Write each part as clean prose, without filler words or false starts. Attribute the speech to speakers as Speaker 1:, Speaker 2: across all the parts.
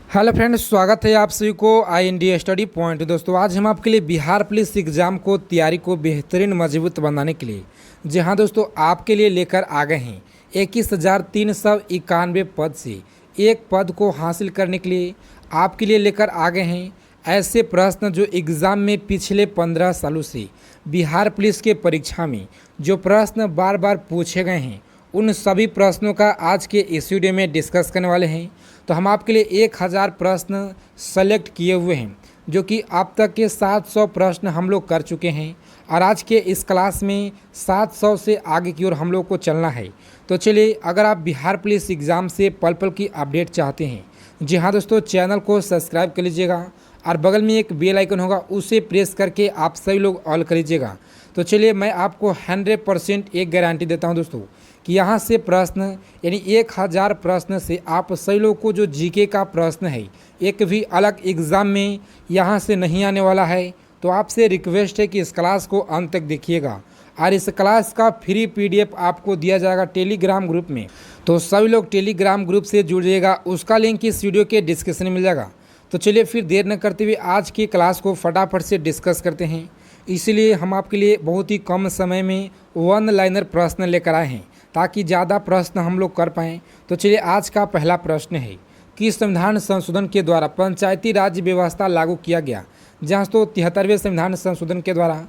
Speaker 1: Hello friends, स्वागत है आप सभी को आई इंडिया स्टडी पॉइंट। दोस्तों, आज हम आपके लिए बिहार पुलिस एग्ज़ाम को तैयारी को बेहतरीन मजबूत बनाने के लिए जहां दोस्तों आपके लिए लेकर आ गए हैं 21,391 पद से एक पद को हासिल करने के लिए आपके लिए लेकर आ गए हैं ऐसे प्रश्न जो एग्ज़ाम में पिछले 15 सालों से बिहार पुलिस के परीक्षा में जो प्रश्न बार बार पूछे गए हैं उन सभी प्रश्नों का आज के इस वीडियो में डिस्कस करने वाले हैं। तो हम आपके लिए 1000 प्रश्न सेलेक्ट किए हुए हैं जो कि अब तक के 700 प्रश्न हम लोग कर चुके हैं और आज के इस क्लास में 700 से आगे की ओर हम लोग को चलना है। तो चलिए, अगर आप बिहार पुलिस एग्ज़ाम से पल पल की अपडेट चाहते हैं, जी हाँ दोस्तों, चैनल को सब्सक्राइब कर लीजिएगा और बगल में एक बेल आइकन होगा उसे प्रेस करके आप सभी लोग ऑल कर लीजिएगा। तो चलिए, मैं आपको 100% एक गारंटी देता हूं दोस्तों कि यहाँ से प्रश्न यानी 1000 प्रश्न से आप सभी लोगों को जो जीके का प्रश्न है एक भी अलग एग्ज़ाम में यहाँ से नहीं आने वाला है। तो आपसे रिक्वेस्ट है कि इस क्लास को अंत तक देखिएगा और इस क्लास का फ्री पीडीएफ आपको दिया जाएगा टेलीग्राम ग्रुप में। तो सभी लोग टेलीग्राम ग्रुप से जुड़िएगा, उसका लिंक इस वीडियो के डिस्क्रिप्शन में मिल जाएगा। तो चलिए फिर देर न करते हुए आज की क्लास को फटाफट से डिस्कस करते हैं। इसलिए हम आपके लिए बहुत ही कम समय में वन लाइनर प्रश्न लेकर आए हैं ताकि ज़्यादा प्रश्न हम लोग कर पाएँ। तो चलिए, आज का पहला प्रश्न है कि संविधान संशोधन के द्वारा पंचायती राज व्यवस्था लागू किया गया। जहाँ तो 73वें संविधान संशोधन के द्वारा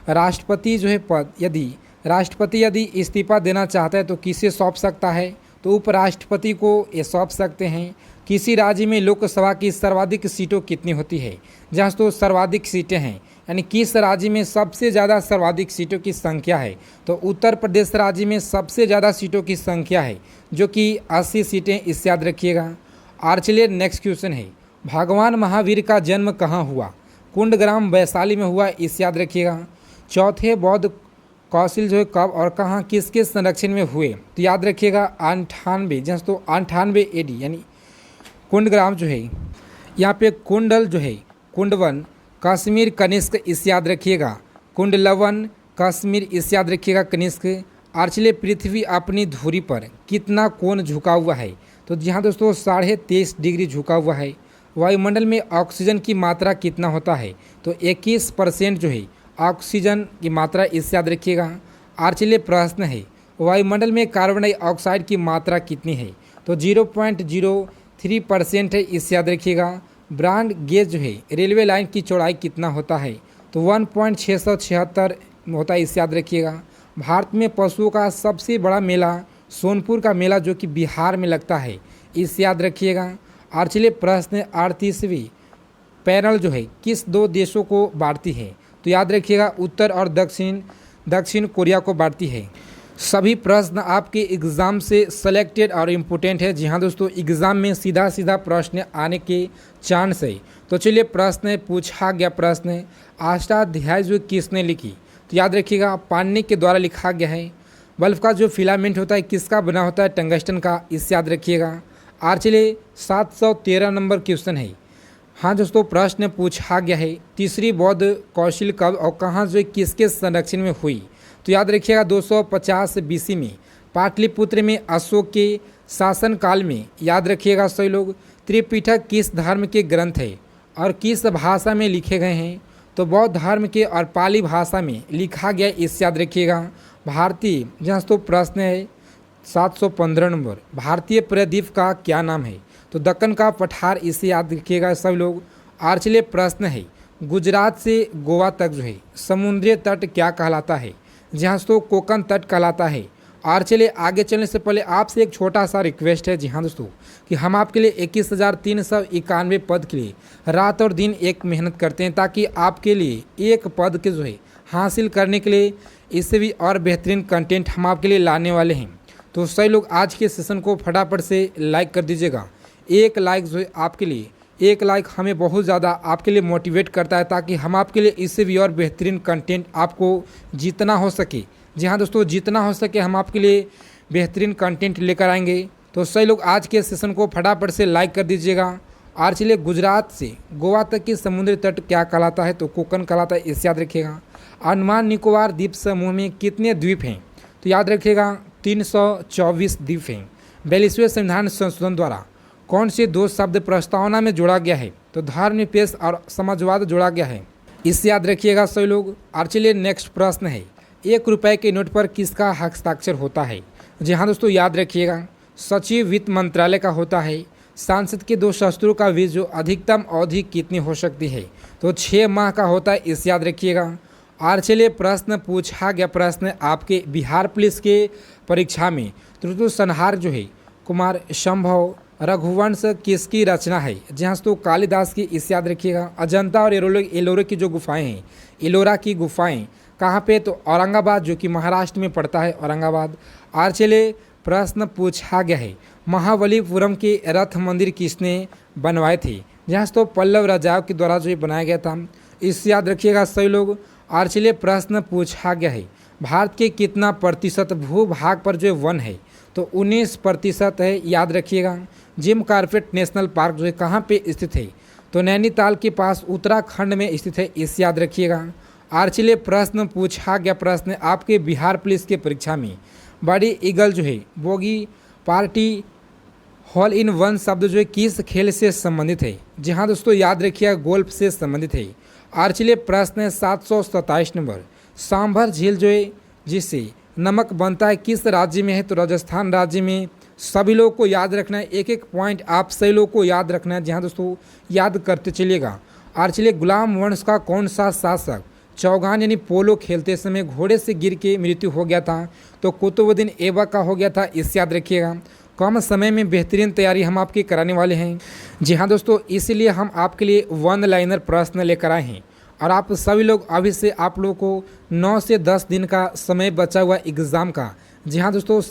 Speaker 1: राष्ट्रपति जो है पद राष्ट्रपति यदि इस्तीफा देना चाहता है तो किसे सौंप सकता है, तो उपराष्ट्रपति को ये सौंप सकते हैं। किसी राज्य में लोकसभा की सर्वाधिक सीटों कितनी होती है, जहाँ तो सर्वाधिक सीटें हैं, यानी किस राज्य में सबसे ज़्यादा सर्वाधिक सीटों की संख्या है, तो उत्तर प्रदेश राज्य में सबसे ज़्यादा सीटों की संख्या है जो कि 80 सीटें, इस याद रखिएगा। और चलिए नेक्स्ट क्वेश्चन है, भगवान महावीर का जन्म कहाँ हुआ? कुंडग्राम वैशाली में हुआ, इस याद रखिएगा। चौथे बौद्ध कौशल जो है कब और कहाँ किसके संरक्षण में हुए, तो याद रखिएगा 98, जहाँ तो 98 AD, यानी कुंडग्राम जो है यहाँ पे कुंडल जो है कुंडवन कश्मीर कनिष्क, इस याद रखिएगा। कुंडलवन कश्मीर, इस याद रखिएगा कनिष्क। और चलिए, पृथ्वी अपनी धुरी पर कितना कोण झुका हुआ है, तो यहाँ दोस्तों 23.5 डिग्री झुका हुआ है। वायुमंडल में ऑक्सीजन की मात्रा कितना होता है, तो 21% जो है ऑक्सीजन की मात्रा, इस याद रखिएगा। और चलिए, प्रश्न है वायुमंडल में कार्बन डाइऑक्साइड की मात्रा कितनी है, तो 0.03% है, इस याद रखिएगा। ब्रॉड गेज जो है रेलवे लाइन की चौड़ाई कितना होता है, तो 1.676 होता है, इस याद रखिएगा। भारत में पशुओं का सबसे बड़ा मेला सोनपुर का मेला जो कि बिहार में लगता है, इस याद रखिएगा। और चलिए, प्रश्न 38वीं पैनल जो है किस दो देशों को बांटती है, तो याद रखिएगा उत्तर और दक्षिण कोरिया को बांटती है। सभी प्रश्न आपके एग्ज़ाम से सेलेक्टेड और इम्पोर्टेंट है। जी हाँ दोस्तों, एग्ज़ाम में सीधा सीधा प्रश्न आने के चांस है। तो चलिए, प्रश्न पूछा गया प्रश्न, अष्टाध्यायी जो किसने लिखी, तो याद रखिएगा पाणिनि के द्वारा लिखा गया है। बल्ब का जो फिलामेंट होता है किसका बना होता है, टंगस्टन का, इस याद रखिएगा। और चलिए, 713 नंबर क्वेश्चन है। हाँ दोस्तों, प्रश्न पूछा गया है तीसरी बौद्ध कौशल कब और कहाँ जो किसके संरक्षण में हुई, तो याद रखिएगा 250 BC में पाटलिपुत्र में अशोक के शासनकाल में। याद रखिएगा सभी लोग, त्रिपिटक किस धर्म के ग्रंथ है और किस भाषा में लिखे गए हैं, तो बौद्ध धर्म के और पाली भाषा में लिखा गया, इस याद रखिएगा। भारतीय, जहाँ तो प्रश्न है 715 नंबर, भारतीय प्रदीप का क्या नाम है, तो दक्कन का पठार, इसे याद रखिएगा सब लोग। और चलिए, प्रश्न है गुजरात से गोवा तक जो है समुद्री तट क्या कहलाता है, जहाँ तो कोकण तट कहलाता है। और चलिए, आगे चलने से पहले आपसे एक छोटा सा रिक्वेस्ट है, जी हाँ दोस्तों, कि हम आपके लिए 21,391 पद के लिए रात और दिन एक मेहनत करते हैं ताकि आपके लिए एक पद के जो है हासिल करने के लिए इससे भी और बेहतरीन कंटेंट हम आपके लिए लाने वाले हैं। तो सभी लोग आज के सेशन को फटाफट से लाइक कर दीजिएगा। एक लाइक जो है आपके लिए, एक लाइक हमें बहुत ज़्यादा आपके लिए मोटिवेट करता है ताकि हम आपके लिए इससे भी और बेहतरीन कंटेंट आपको जितना हो सके, जी हाँ दोस्तों, जितना हो सके हम आपके लिए बेहतरीन कंटेंट लेकर आएंगे। तो सही लोग आज के सेशन को फटाफट से लाइक कर दीजिएगा। और चलिए, गुजरात से गोवा तक की समुद्री तट क्या कहलाता है, तो कोकण कहलाता है, इसे याद रखिएगा। अंडमान निकोबार द्वीप समूह में कितने द्वीप हैं, तो याद रखिएगा 324 द्वीप हैं। 42वें संविधान संशोधन द्वारा कौन से दो शब्द प्रस्तावना में जोड़ा गया है? तो धर्मनिरपेक्ष और समाजवाद जोड़ा गया है। इससे याद रखिएगा सभी लोग। और चलिए नेक्स्ट प्रश्न है, 1 रुपये के नोट पर किसका हस्ताक्षर होता है? जी हाँ दोस्तों, याद रखिएगा सचिव वित्त मंत्रालय का होता है। सांसद के 2 शस्त्रों का वीज जो अधिकतम अवधि कितनी हो सकती है? तो 6 माह का होता है, इसे याद रखिएगा। और चलिए प्रश्न पूछा गया, प्रश्न आपके बिहार पुलिस के परीक्षा में त्रुतु संहार जो है कुमार संभव रघुवंश किसकी रचना है? जहाँ तो कालिदास की, इसे याद रखिएगा। अजंता और एलोरा की जो गुफाएं हैं, एलोरा की गुफाएं कहाँ पे? तो औरंगाबाद, जो कि महाराष्ट्र में पड़ता है, औरंगाबाद। और चलिए प्रश्न पूछा गया है, महाबलीपुरम के रथ मंदिर किसने बनवाए थे? जहाँ तो पल्लव राजाओं के द्वारा जो ये बनाया गया था, इससे याद रखिएगा सभी लोग। और चलिए प्रश्न पूछा गया है, भारत के कितना प्रतिशत भूभाग पर जो वन है? तो 19% है, याद रखिएगा। जिम कॉर्बेट नेशनल पार्क जो है कहाँ पे स्थित है? तो नैनीताल के पास उत्तराखंड में स्थित है, इसे याद रखिएगा। और चलिए प्रश्न पूछा गया, प्रश्न आपके बिहार पुलिस के परीक्षा में बड़ी ईगल जो है bogie party hall in one शब्द जो है किस खेल से संबंधित है? जी हाँ दोस्तों, याद रखिएगा गोल्फ से संबंधित है। और चलिए प्रश्न है 727 नंबर, सांभर झील जो है जिससे नमक बनता है किस राज्य में है? तो राजस्थान राज्य में। सभी लोगों को याद रखना है, एक एक पॉइंट आप सभी लोगों को याद रखना है। जी हाँ दोस्तों, याद करते चलिएगा। और चलिए गुलाम वंश का कौन सा शासक चौगान यानी पोलो खेलते समय घोड़े से गिर के मृत्यु हो गया था? तो कुतुबुद्दीन ऐबक का हो गया था, इसे याद रखिएगा। कम समय में बेहतरीन तैयारी हम आपकी कराने वाले हैं। जी हाँ दोस्तों, इसीलिए हम आपके लिए 1 लाइनर प्रश्न लेकर आए हैं। और आप सभी लोग अभी से आप लोगों को 9 से 10 दिन का समय बचा हुआ एग्ज़ाम का। जी हाँ दोस्तों,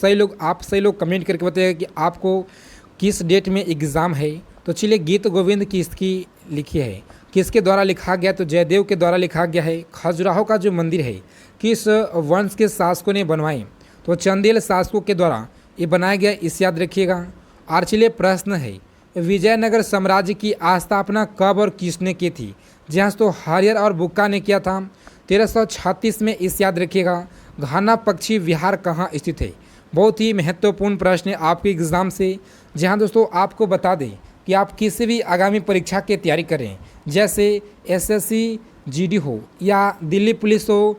Speaker 1: आप सही लोग कमेंट करके बताइएगा कि आपको किस डेट में एग्ज़ाम है। तो चलिए गीत गोविंद किसकी लिखी है, किसके द्वारा लिखा गया? तो जयदेव के द्वारा लिखा गया है। खजुराहो का जो मंदिर है किस वंश के शासकों ने बनवाए? तो चंदेल शासकों के द्वारा ये बनाया गया, इसे याद रखिएगा। और चलिए प्रश्न है, विजयनगर साम्राज्य की स्थापना कब और किसने की थी? जहाँ तो हरियर और बुक्का ने किया था 1336 में, इसे याद रखिएगा। घाना पक्षी विहार कहाँ स्थित है? बहुत ही महत्वपूर्ण प्रश्न है आपके एग्ज़ाम से। जहाँ दोस्तों आपको बता दें कि आप किसी भी आगामी परीक्षा की तैयारी करें, जैसे एसएससी जीडी हो या दिल्ली पुलिस हो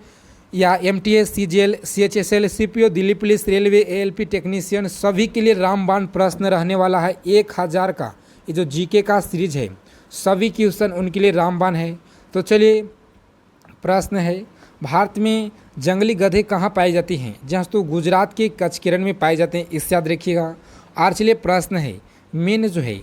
Speaker 1: या MTS CGL CHSL CPO Delhi police railway ALP technician, सभी के लिए रामबाण प्रश्न रहने वाला है। 1000 का ये जो जीके का सीरीज है, सभी क्वेश्चन उनके लिए रामबाण है। तो चलिए प्रश्न है, भारत में जंगली गधे कहाँ पाई जाती हैं? जहाँ तो गुजरात के कचकिरण में पाए जाते हैं, इससे याद रखिएगा। और चलिए प्रश्न है, मेन जो है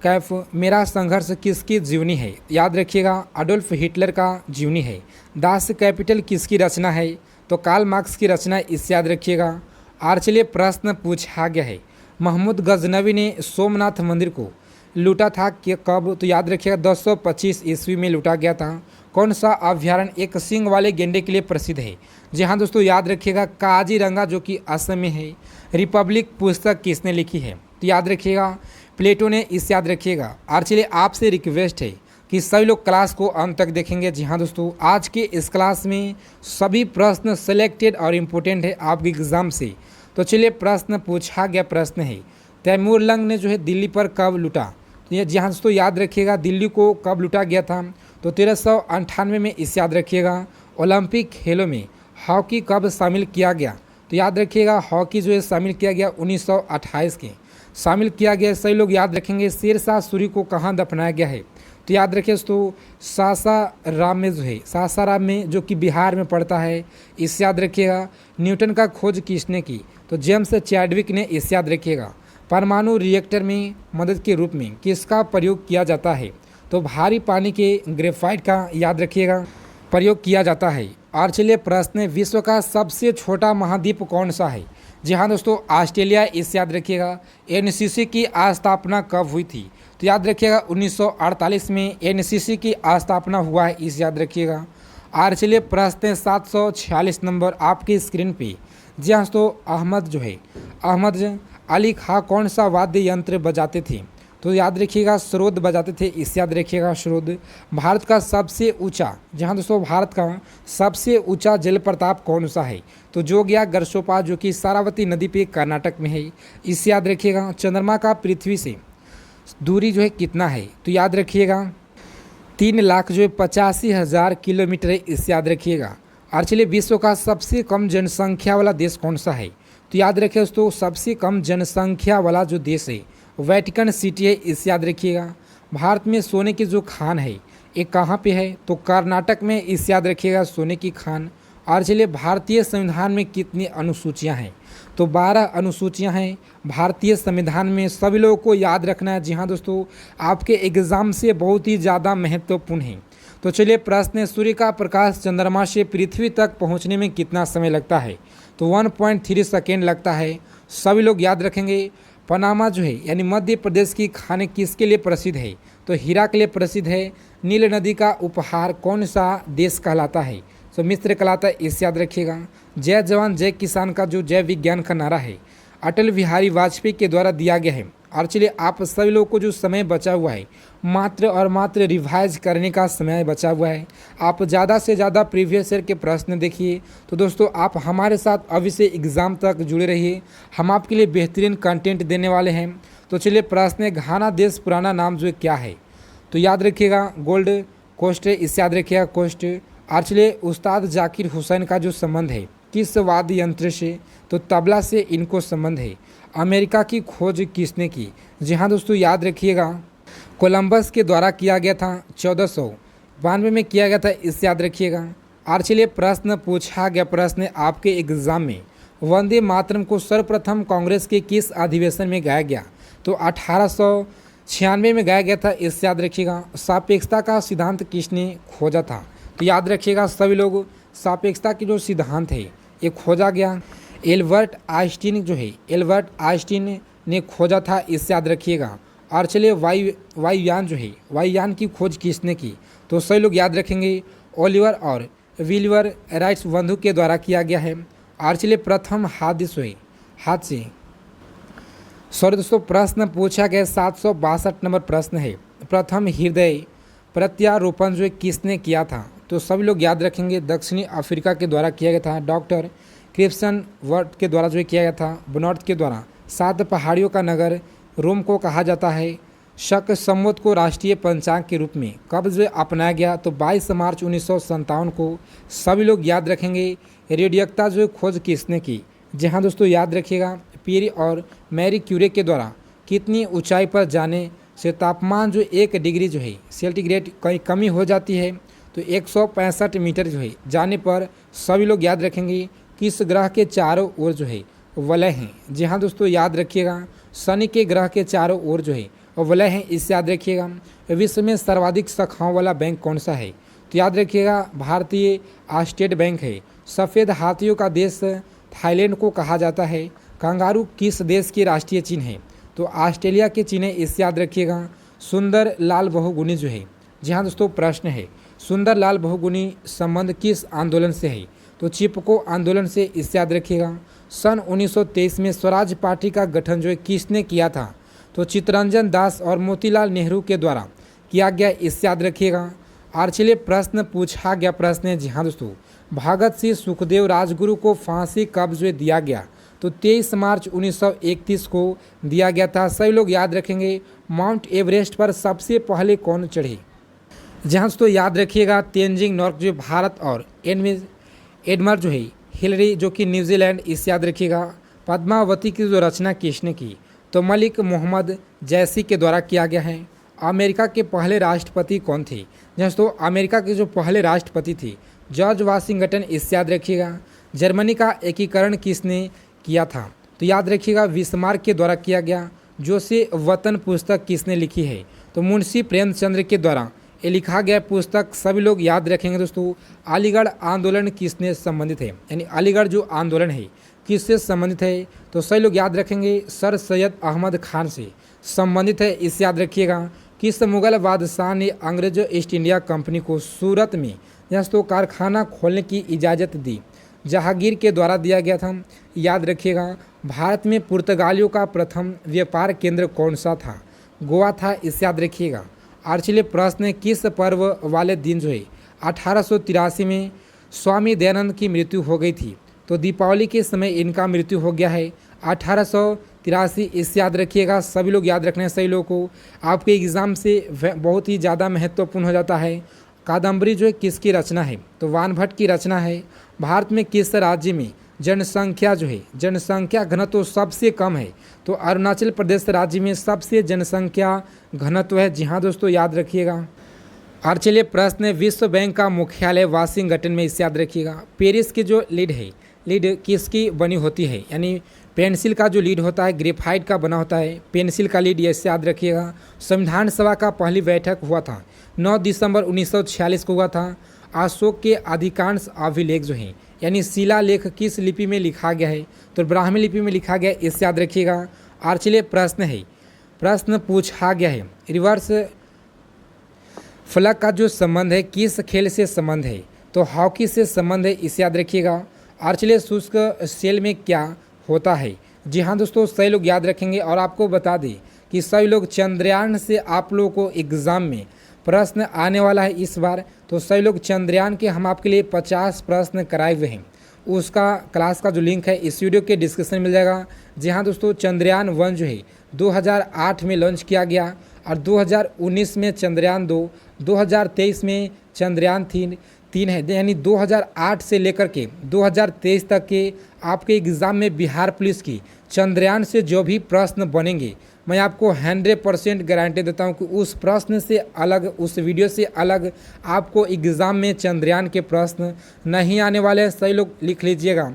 Speaker 1: कैफ मेरा संघर्ष किसकी जीवनी है? याद रखिएगा अडोल्फ हिटलर का जीवनी है। दास कैपिटल किसकी रचना है? तो कार्ल मार्क्स की रचना, इससे याद रखिएगा। और चलिए प्रश्न पूछा गया है, महमूद गजनवी ने सोमनाथ मंदिर को लूटा था कि कब? तो याद रखिएगा 1025 ईस्वी में लूटा गया था। कौन सा अभ्यारण्य एक सींग वाले गेंडे के लिए प्रसिद्ध है? जी हाँ दोस्तों, याद रखिएगा काजीरंगा, जो कि असम में है। रिपब्लिक पुस्तक किसने लिखी है? तो याद रखिएगा प्लेटो ने, इसे याद रखिएगा। और चलिए आपसे रिक्वेस्ट है कि सभी लोग क्लास को अंत तक देखेंगे। जी हाँ दोस्तों, आज के इस क्लास में सभी प्रश्न सिलेक्टेड और इम्पोर्टेंट है आपके एग्ज़ाम से। तो चलिए प्रश्न पूछा गया, प्रश्न है तैमूर लंग ने जो है दिल्ली पर कब लूटा? तो ये जी हाँ दोस्तों, याद रखिएगा दिल्ली को कब लूटा गया था? तो 1398 में, इसे याद रखिएगा। ओलंपिक खेलों में हॉकी कब शामिल किया गया? तो याद रखिएगा हॉकी जो है शामिल किया गया 1928 के शामिल किया गया। सही लोग याद रखेंगे। शेरशाह सूरी को कहाँ दफनाया गया है? तो याद रखिए दोस्तों सासाराम में जो है, सासाराम में, जो कि बिहार में पड़ता है, इसे याद रखिएगा। न्यूटन का खोज किसने की? तो जेम्स चैडविक ने, इसे याद रखिएगा। परमाणु रिएक्टर में मदद के रूप में किसका प्रयोग किया जाता है? तो भारी पानी के ग्रेफाइट का, याद रखिएगा, प्रयोग किया जाता है। और चलिए प्रश्न, विश्व का सबसे छोटा महाद्वीप कौन सा है? जी हाँ दोस्तों, ऑस्ट्रेलिया, इसे याद रखिएगा। एनसीसी की स्थापना कब हुई थी? तो याद रखिएगा 1948 में एनसीसी की स्थापना हुआ है, इसे याद रखिएगा। और चलिए प्रश्न 746 नंबर आपकी स्क्रीन पे। जी हाँ दोस्तों, अहमद अली खां कौन सा वाद्य यंत्र बजाते थे? तो याद रखिएगा सरोद बजाते थे, इसे याद रखिएगा सरोद। भारत का सबसे ऊंचा, जहाँ दोस्तों भारत का सबसे ऊंचा जलप्रपात कौन सा है? तो जोगिया गरसोपा, जो कि सारावती नदी पे कर्नाटक में है, इसे याद रखिएगा। चंद्रमा का पृथ्वी से दूरी जो है कितना है, तो याद रखिएगा 3 लाख जो है 85,000 किलोमीटर है, इसे याद रखिएगा। और चलिए विश्व का सबसे कम जनसंख्या वाला देश कौन सा है, तो याद रखिए दोस्तों सबसे कम जनसंख्या वाला जो देश है वेटिकन सिटी है, इसे याद रखिएगा। भारत में सोने की जो खान है ये कहाँ पे है, तो कर्नाटक में, इसे याद रखिएगा सोने की खान। और चलिए भारतीय संविधान में कितनी अनुसूचियाँ हैं, तो 12 अनुसूचियाँ हैं भारतीय संविधान में। सभी लोगों को याद रखना है। जी हाँ दोस्तों, आपके एग्ज़ाम से बहुत ही ज़्यादा महत्वपूर्ण है। तो चलिए प्रश्न है, सूर्य का प्रकाश चंद्रमा से पृथ्वी तक पहुंचने में कितना समय लगता है, तो 1.3 सेकेंड लगता है। सभी लोग याद रखेंगे। पनामा जो है यानी मध्य प्रदेश की खाने किसके लिए प्रसिद्ध है, तो हीरा के लिए प्रसिद्ध है। नील नदी का उपहार कौन सा देश कहलाता है, तो मिस्र कहलाता है, इसे याद रखिएगा। जय जवान जय किसान का जो जय विज्ञान का नारा है अटल बिहारी वाजपेयी के द्वारा दिया गया है। और चलिए आप सभी लोगों को जो समय बचा हुआ है मात्र और मात्र रिवाइज करने का समय बचा हुआ है। आप ज़्यादा से ज़्यादा प्रीवियस ईयर के प्रश्न देखिए। तो दोस्तों आप हमारे साथ अभी से एग्ज़ाम तक जुड़े रहिए, हम आपके लिए बेहतरीन कंटेंट देने वाले हैं। तो चलिए प्रश्न है, घाना देश पुराना नाम जो है क्या है, तो याद रखिएगा गोल्ड कोस्ट है, इसे याद रखिएगा कोस्ट। और चलिए उस्ताद जाकिर हुसैन का जो संबंध है किस वाद्य यंत्र से, तो तबला से इनको संबंध है। अमेरिका की खोज किसने की, जी हाँ दोस्तों याद रखिएगा कोलंबस के द्वारा किया गया था, 1492 में किया गया था, इसे याद रखिएगा। और चलिए प्रश्न पूछा गया, प्रश्न आपके एग्जाम में, वंदे मातरम को सर्वप्रथम कांग्रेस के किस अधिवेशन में गाया गया, तो 1896 में गाया गया था, इसे याद रखिएगा। सापेक्षता का सिद्धांत किसने खोजा था, तो याद रखिएगा सभी लोग सापेक्षता की जो सिद्धांत है ये खोजा गया एल्बर्ट आइंस्टीन जो है, एल्बर्ट आइंस्टीन ने खोजा था, इससे याद रखिएगा। और चलिए वायुयान जो है वायुयान की खोज किसने की, तो सभी लोग याद रखेंगे ओलिवर और विलियर राइट्स बंधु के द्वारा किया गया है। और चलिए प्रथम हादसे सॉरी दोस्तों प्रश्न पूछा गया 762 नंबर प्रश्न है, प्रथम हृदय प्रत्यारोपण जो है किसने किया था, तो सभी लोग याद रखेंगे दक्षिणी अफ्रीका के द्वारा किया गया था, डॉक्टर क्रिप्सन वर्ट के द्वारा जो किया गया था, बनॉट के द्वारा। 7 पहाड़ियों का नगर रोम को कहा जाता है। शक संवत को राष्ट्रीय पंचांग के रूप में कब जो अपनाया गया, तो 22 मार्च 1957 को। सभी लोग याद रखेंगे रेडियोक्ता जो खोज किसने की, जी हाँ दोस्तों याद रखिएगा पीरी और मैरी क्यूरी के द्वारा। कितनी ऊंचाई पर जाने से तापमान जो 1 डिग्री जो है सेंटीग्रेड कहीं कमी हो जाती है, तो 165 मीटर जो है जाने पर। सभी लोग याद रखेंगे किस ग्रह के चारों ओर जो है वलय हैं, जी हाँ दोस्तों याद रखिएगा शनि के ग्रह के चारों ओर जो है वलय हैं, इससे याद रखिएगा। विश्व में सर्वाधिक शाखाओं वाला बैंक कौन सा है, तो याद रखिएगा भारतीय स्टेट बैंक है। सफ़ेद हाथियों का देश थाईलैंड को कहा जाता है। कंगारू किस देश की राष्ट्रीय चिन्ह है, तो ऑस्ट्रेलिया के चिन्ह है, इससे याद रखिएगा। सुंदर लाल बहुगुणी जो है, जी हाँ दोस्तों प्रश्न है सुंदर लाल बहुगुणी संबंध किस आंदोलन से है, तो चिपको आंदोलन से, इससे याद रखिएगा। सन 1923 में स्वराज पार्टी का गठन जो है किसने किया था, तो चित्तरंजन दास और मोतीलाल नेहरू के द्वारा किया गया, इससे याद रखिएगा। और चलिए प्रश्न पूछा गया, प्रश्न है जी हाँ दोस्तों भगत सिंह सुखदेव राजगुरु को फांसी कब जो दिया गया, तो 23 मार्च 1931 को दिया गया था। सभी लोग याद रखेंगे माउंट एवरेस्ट पर सबसे पहले कौन चढ़े, जहाँ दोस्तों याद रखिएगा तेंजिंग नॉर्गे जो भारत और एडमर जो है हिलरी जो कि न्यूजीलैंड, इसे याद रखिएगा। पद्मावती की जो रचना किसने की, तो मलिक मोहम्मद जैसी के द्वारा किया गया है। अमेरिका के पहले राष्ट्रपति कौन थे, दोस्तों अमेरिका के जो पहले राष्ट्रपति थे जॉर्ज वाशिंगटन, इससे याद रखिएगा। जर्मनी का एकीकरण किसने किया था, तो याद रखिएगा बिस्मार्क के द्वारा किया गया। जो से वतन पुस्तक किसने लिखी है, तो मुंशी प्रेमचंद्र के द्वारा ये लिखा गया पुस्तक। सभी लोग याद रखेंगे दोस्तों अलीगढ़ आंदोलन किसने संबंधित है, यानी अलीगढ़ जो आंदोलन है किससे संबंधित है, तो सभी लोग याद रखेंगे सर सैयद अहमद खान से संबंधित है, इसे याद रखिएगा। किस मुगल बादशाह ने अंग्रेजों ईस्ट इंडिया कंपनी को सूरत में दोस्तों कारखाना खोलने की इजाज़त दी, जहांगीर के द्वारा दिया गया था, याद रखिएगा। भारत में पुर्तगालियों का प्रथम व्यापार केंद्र कौन सा था, गोवा था, इसे याद रखिएगा। और चलिए प्रश्न है किस पर्व वाले दिन जो है 1883 में स्वामी दयानंद की मृत्यु हो गई थी, तो दीपावली के समय इनका मृत्यु हो गया है। 83 इस याद रखिएगा, सभी लोग याद रखना है सही लोगों को, आपके एग्ज़ाम से बहुत ही ज़्यादा महत्वपूर्ण हो जाता है। कादम्बरी जो है किसकी रचना है, तो वानभट्ट की रचना है। भारत में किस राज्य में जनसंख्या जो है जनसंख्या घनत्व सबसे कम है, तो अरुणाचल प्रदेश राज्य में सबसे जनसंख्या घनत्व है। जी हाँ दोस्तों, याद रखिएगा। और चलिए प्रश्न है, विश्व बैंक का मुख्यालय वाशिंगटन में, इसे याद रखिएगा। पेरिस की जो लीड है, लीड किसकी बनी होती है, यानी पेंसिल का जो लीड होता है ग्रेफाइट का बना होता है, पेंसिल का लीड, ऐसे याद रखिएगा। संविधान सभा का पहली बैठक हुआ था 9 दिसंबर 1946 को हुआ था। अशोक के अधिकांश अभिलेख जो हैं यानी शिलालेख किस लिपि में लिखा गया है, तो ब्राह्मी लिपि में लिखा गया है, इससे याद रखिएगा। और चलिए प्रश्न पूछा गया है, रिवर्स फ्लैग का जो संबंध है किस खेल से संबंध है, तो हॉकी से संबंध है, इसे याद रखिएगा। और चलिए शुष्क सेल में क्या होता है, जी हाँ दोस्तों, सही लोग याद रखेंगे। और आपको बता दें कि सभी लोग चंद्रयान से आप लोगों को एग्ज़ाम में प्रश्न आने वाला है इस बार, तो सभी लोग चंद्रयान के हम आपके लिए 50 प्रश्न कराए हुए हैं, उसका क्लास का जो लिंक है इस वीडियो के डिस्क्रिप्शन में मिल जाएगा। जी हाँ दोस्तों, चंद्रयान 1 जो है 2008 में लॉन्च किया गया, और 2019 में चंद्रयान 2, 2023 में चंद्रयान 3 है, यानी 2008 से लेकर के 2023 तक के आपके एग्ज़ाम में बिहार पुलिस की चंद्रयान से जो भी प्रश्न बनेंगे, मैं आपको 100% गारंटी देता हूं कि उस प्रश्न से अलग, उस वीडियो से अलग आपको एग्ज़ाम में चंद्रयान के प्रश्न नहीं आने वाले हैं। सही लोग लिख लीजिएगा।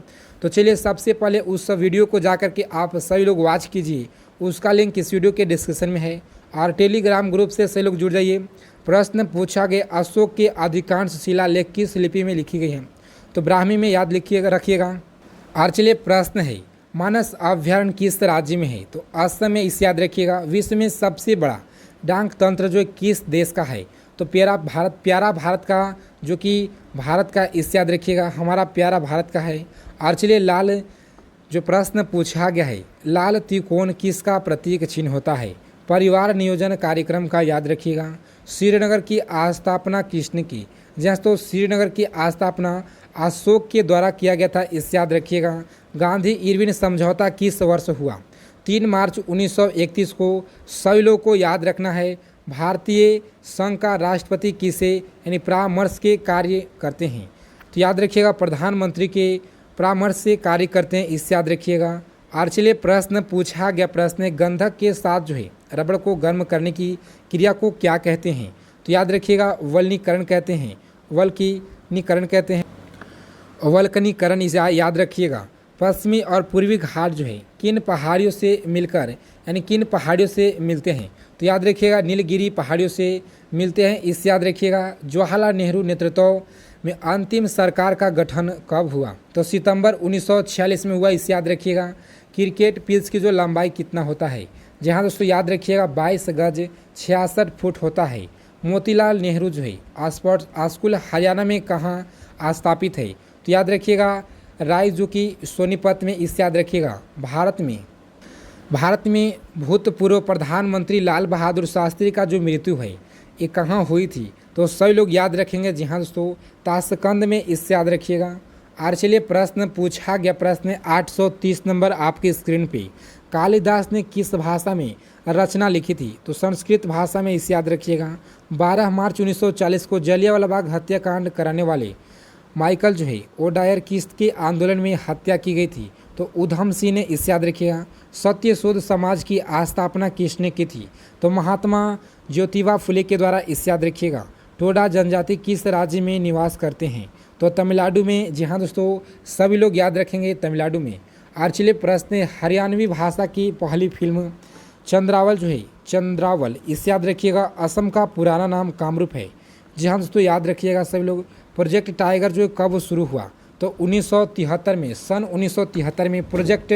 Speaker 1: तो चलिए सबसे पहले उस वीडियो को जाकर के आप सभी लोग वॉच कीजिए, उसका लिंक इस वीडियो के डिस्क्रिप्शन में है। और टेलीग्राम ग्रुप से सही लोग जुड़ जाइए। प्रश्न पूछा गया, अशोक के अधिकांश शिलालेख किस लिपि में लिखी गई हैं, तो ब्राह्मी में याद लिखिएगा रखिएगा। और चलिए प्रश्न है, मानस अभ्यारण्य किस राज्य में है, तो असम में, इसे याद रखिएगा। विश्व में सबसे बड़ा डाक तंत्र जो किस देश का है, तो प्यारा भारत का, जो कि भारत का, इसे याद रखिएगा, हमारा प्यारा भारत का है। और चलिए लाल जो प्रश्न पूछा गया है, लाल त्रिकोण किसका प्रतीक चिन्ह होता है, परिवार नियोजन कार्यक्रम का, याद रखिएगा। श्रीनगर की स्थापना किसने की, जहाँ तो श्रीनगर की स्थापना अशोक के द्वारा किया गया था, इसे याद रखिएगा। गांधी इरविन समझौता किस वर्ष हुआ, 3 मार्च 1931 को, सभी लोगों को याद रखना है। भारतीय संघ का राष्ट्रपति किसे यानी परामर्श के कार्य करते हैं, तो याद रखिएगा प्रधानमंत्री के परामर्श से कार्य करते हैं, इसे याद रखिएगा। और चलिए प्रश्न पूछा गया, प्रश्न है, गंधक के साथ जो है रबड़ को गर्म करने की क्रिया को क्या कहते हैं, तो याद रखिएगा वल्कनीकरण कहते हैं, वल्कनीकरण कहते हैं, वल्कनीकरण, इसे याद रखिएगा। पश्चिमी और पूर्वी घाट जो है किन पहाड़ियों से मिलकर यानी किन पहाड़ियों से मिलते हैं, तो याद रखिएगा नीलगिरी पहाड़ियों से मिलते हैं, इसे याद रखिएगा। जवाहरलाल नेहरू नेतृत्व में अंतिम सरकार का गठन कब हुआ, तो सितंबर 1946 में हुआ, इसे याद रखिएगा। क्रिकेट पिच की जो लंबाई कितना होता है, जहाँ दोस्तों याद रखिएगा 22 गज 66 फुट होता है। मोतीलाल नेहरू जो है स्पोर्ट्स स्कूल हरियाणा में कहाँ स्थापित है, तो याद रखिएगा राय जो कि सोनीपत में, इसे याद रखिएगा। भारत में भूतपूर्व प्रधानमंत्री लाल बहादुर शास्त्री का जो मृत्यु है ये कहाँ हुई थी, तो सभी लोग याद रखेंगे, जी हाँ दोस्तों, ताशकंद में, इससे याद रखिएगा। और चलिए प्रश्न पूछा गया, प्रश्न 830 नंबर आपकी स्क्रीन पे, कालिदास ने किस भाषा में रचना लिखी थी, तो संस्कृत भाषा में, इसे याद रखिएगा। 12 मार्च 1940 को जलियांवाला बाग हत्याकांड कराने वाले माइकल जो है ओडायर किसके आंदोलन में हत्या की गई थी, तो उधम सिंह ने, इसे याद रखिएगा। सत्य शोध समाज की स्थापना किसने की थी, तो महात्मा ज्योतिबा फुले के द्वारा, इसे याद रखिएगा। टोडा जनजाति किस राज्य में निवास करते हैं, तो तमिलनाडु में, जी हाँ दोस्तों, सभी लोग याद रखेंगे तमिलनाडु में। और चलिए प्रश्न, हरियाणवी भाषा की पहली फिल्म चंद्रावल जो है, चंद्रावल, इसे याद रखिएगा। असम का पुराना नाम कामरूप है, जी हाँ दोस्तों, याद रखिएगा सभी लोग। प्रोजेक्ट टाइगर जो है कब शुरू हुआ, तो 1973 में, सन 1973 में प्रोजेक्ट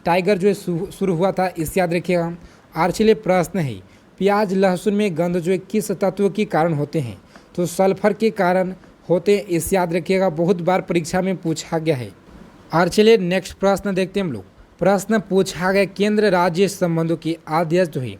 Speaker 1: टाइगर जो है शुरू हुआ था, इसे याद रखिएगा। और चलिए प्रश्न है, प्याज लहसुन में गंध जो है किस तत्व के कारण होते हैं, तो सल्फर के कारण होते हैं, इसे याद रखिएगा, बहुत बार परीक्षा में पूछा गया है। और चलिए नेक्स्ट प्रश्न देखते हैं हम लोग। प्रश्न पूछा गया, केंद्र राज्य संबंधों के अध्ययन जो है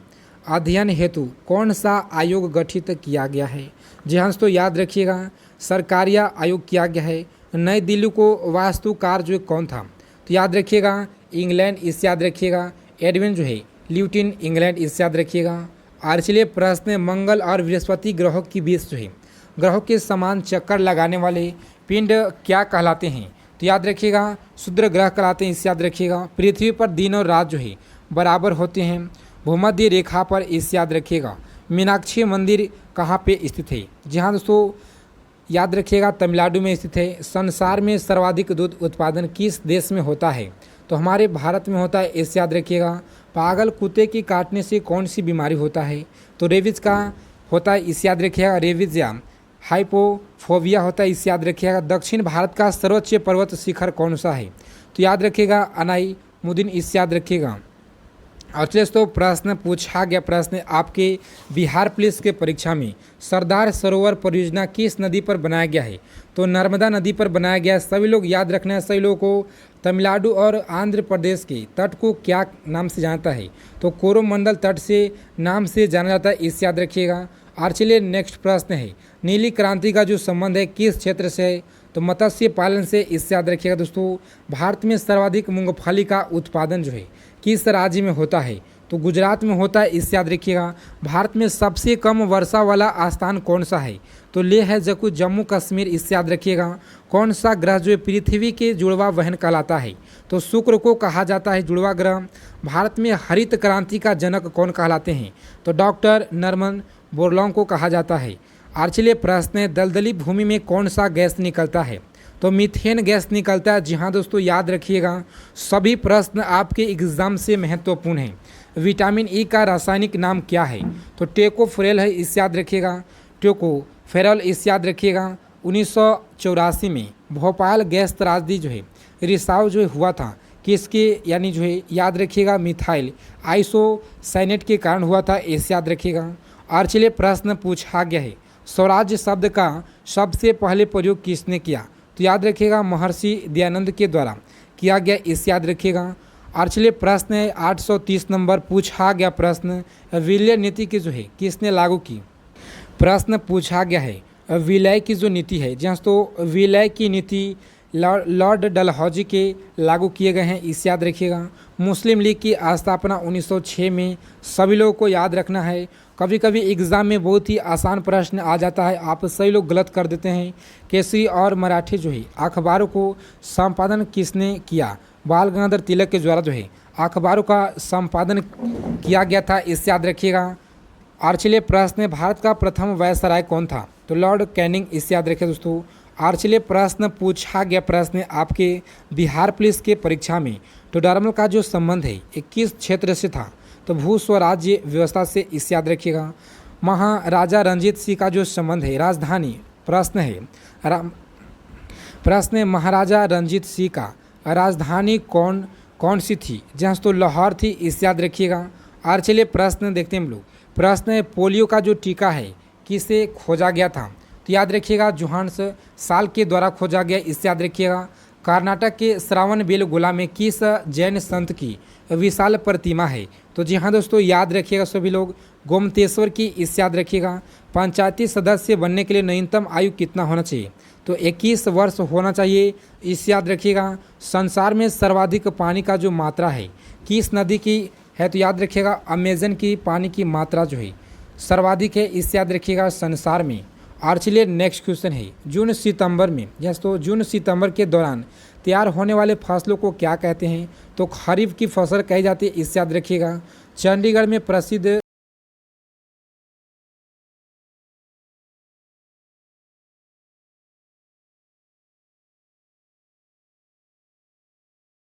Speaker 1: अध्ययन हेतु कौन सा आयोग गठित किया गया है, जी हाँ दोस्तों, याद रखिएगा सरकारिया आयोग किया गया है। नई दिल्ली को वास्तुकार जो कौन था, तो याद रखिएगा इंग्लैंड, इसे याद रखिएगा। एडविन जो है ल्यूटिन इंग्लैंड, इसे याद रखिएगा। और चलिए प्रश्न है, मंगल और बृहस्पति ग्रहों के बीच जो है ग्रहों के समान चक्कर लगाने वाले पिंड क्या कहलाते हैं? तो याद रखिएगा क्षुद्र ग्रह कहलाते हैं, इसे याद रखिएगा। पृथ्वी पर दिन और रात जो है बराबर होते हैं भूमध्य रेखा पर, इसे याद रखिएगा। मीनाक्षी मंदिर कहाँ पे स्थित है? जी हाँ दोस्तों, याद रखिएगा तमिलनाडु में स्थित है। संसार में सर्वाधिक दूध उत्पादन किस देश में होता है? तो हमारे भारत में होता है, इसे याद रखिएगा। पागल कुत्ते के काटने से कौन सी बीमारी होता है? तो रेबीज का होता है, इसे याद रखिएगा। रेबीज या हाइपोफोबिया होता है, इसे याद रखिएगा। दक्षिण भारत का सर्वोच्च पर्वत शिखर कौन सा है? तो याद रखिएगा अनाई मुदीन, इसे याद रखिएगा। और चलिए दोस्तों प्रश्न पूछा गया, प्रश्न आपके बिहार पुलिस के परीक्षा में सरदार सरोवर परियोजना किस नदी पर बनाया गया है? तो नर्मदा नदी पर बनाया गया है। सभी लोग याद रखना है, सभी लोगों को। तमिलनाडु और आंध्र प्रदेश के तट को क्या नाम से जानता है? तो कोरोमंडल तट से नाम से जाना जाता है, इसे याद रखिएगा। और चलिए नेक्स्ट प्रश्न है, नीली क्रांति का जो संबंध है किस क्षेत्र से है? तो मत्स्य पालन से, इससे याद रखिएगा दोस्तों। भारत में सर्वाधिक मूंगफली का उत्पादन जो है किस राज्य में होता है? तो गुजरात में होता है, इससे याद रखिएगा। भारत में सबसे कम वर्षा वाला स्थान कौन सा है? तो लेह है जम्मू कश्मीर, इससे याद रखिएगा। कौन सा ग्रह जो है पृथ्वी के जुड़वा बहन कहलाता है? तो शुक्र को कहा जाता है जुड़वा ग्रह। भारत में हरित क्रांति का जनक कौन कहलाते हैं? तो डॉक्टर नॉर्मन बोरलॉन्ग को कहा जाता है। और चलिए प्रश्न है, दलदली भूमि में कौन सा गैस निकलता है? तो मीथेन गैस निकलता है। जी हाँ दोस्तों, याद रखिएगा सभी प्रश्न आपके एग्जाम से महत्वपूर्ण हैं। विटामिन ई का रासायनिक नाम क्या है? तो टेकोफेरल है, इसे याद रखिएगा। टेकोफेरल, इसे याद रखिएगा। 1984 में भोपाल गैस त्रासदी जो है रिसाव जो हुआ था किसके, यानी जो है याद रखिएगा मिथाइल आइसोसाइनेट के कारण हुआ था, इसे याद रखिएगा। और चलिए प्रश्न पूछा गया है, स्वराज्य शब्द का सबसे पहले प्रयोग किसने किया? तो याद रखिएगा महर्षि दयानंद के द्वारा किया गया, इसे याद रखिएगा। और चलिए प्रश्न है 830 नंबर पूछा गया प्रश्न, विलय नीति की जो है किसने लागू की? प्रश्न पूछा गया है विलय की जो नीति है, जहाँ तो विलय की नीति लॉर्ड डलहौजी के लागू किए गए हैं, इसे याद रखिएगा। मुस्लिम लीग की स्थापना 1906 में, सभी लोगों को याद रखना है। कभी कभी एग्ज़ाम में बहुत ही आसान प्रश्न आ जाता है, आप सही लोग गलत कर देते हैं। केसरी और मराठी जो है अखबारों को संपादन किसने किया? बाल गंगाधर तिलक के द्वारा जो है अखबारों का संपादन किया गया था, इसे याद रखिएगा। और चलिए प्रश्न, भारत का प्रथम वायसराय कौन था? तो लॉर्ड कैनिंग, इसे याद रखिए दोस्तों। और चलिए प्रश्न पूछा गया, प्रश्न आपके बिहार पुलिस के परीक्षा में टोडरमल का जो संबंध है ये किस क्षेत्र से था? तो भू स्वराज्य व्यवस्था से, इसे याद रखिएगा। महाराजा रंजीत सिंह का जो संबंध है राजधानी, प्रश्न है महाराजा रंजीत सिंह का राजधानी कौन सी थी? जहाँ तो लाहौर थी, इसे याद रखिएगा। और चलिए प्रश्न देखते हैं हम लोग। प्रश्न है, पोलियो का जो टीका है किसे खोजा गया था? तो याद रखिएगा जोहान्स साल के द्वारा खोजा गया, इसे याद रखिएगा। कर्नाटक के श्रावण बेलगोला में किस जैन संत की विशाल प्रतिमा है? तो जी हाँ दोस्तों, याद रखिएगा सभी लोग, गोमतेश्वर की, इसे याद रखिएगा। पंचायती सदस्य बनने के लिए न्यूनतम आयु कितना होना चाहिए? तो 21 वर्ष होना चाहिए, इसे याद रखिएगा। संसार में सर्वाधिक पानी का जो मात्रा है किस नदी की है? तो याद रखिएगा अमेजन की पानी की मात्रा जो है सर्वाधिक है, इसे याद रखिएगा संसार में। और चलिए नेक्स्ट क्वेश्चन है, जून सितंबर में, यस तो जून सितंबर के दौरान तैयार होने वाले फसलों को क्या कहते हैं? तो खरीफ की फसल कही जाती है, इसे याद रखिएगा। चंडीगढ़ में प्रसिद्ध